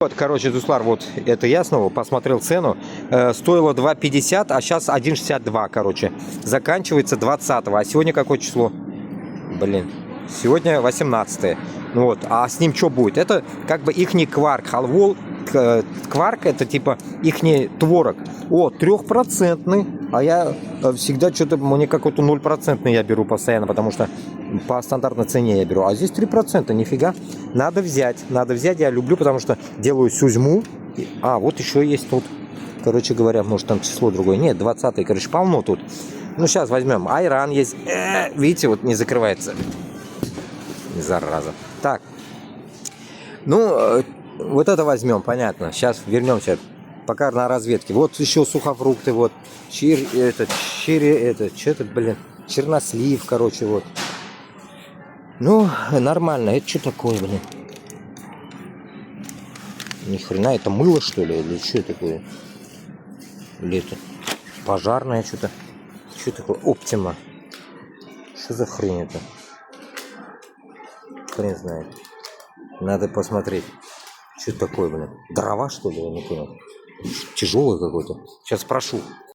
Вот, короче, Дуслар, вот это я снова посмотрел цену. Стоило 2,50, а сейчас 1,62, короче. Заканчивается 20-го. А сегодня какое число? Блин. Сегодня 18-е. Ну вот. А с ним что будет? Это как бы ихний кварк. Халвол. Кварк это типа ихний творог. О, 3%. А я всегда что-то, мне какой-то 0% я беру постоянно, потому что по стандартной цене я беру. А здесь 3%, нифига. Надо взять. Я люблю, потому что делаю сюзьму. А, вот еще есть тут. Короче говоря, может там число другое. Нет, 20-й, короче, полно тут. Ну, сейчас возьмем. Айран есть. Видите, вот не закрывается. Зараза. Так. Ну, вот это возьмем, понятно. Сейчас вернемся. Пока на разведке. Вот еще сухофрукты, вот. Чернослив, короче, вот. Ну, нормально. Это что такое, блин? Ни хрена, это мыло, что ли? Или что такое? Или это пожарное что-то? Что такое? Оптима. Что за хрень это? Хрен знает. Надо посмотреть. Что такое, блин? Дрова, что ли? Я не понял. Тяжелый какой-то. Сейчас спрошу.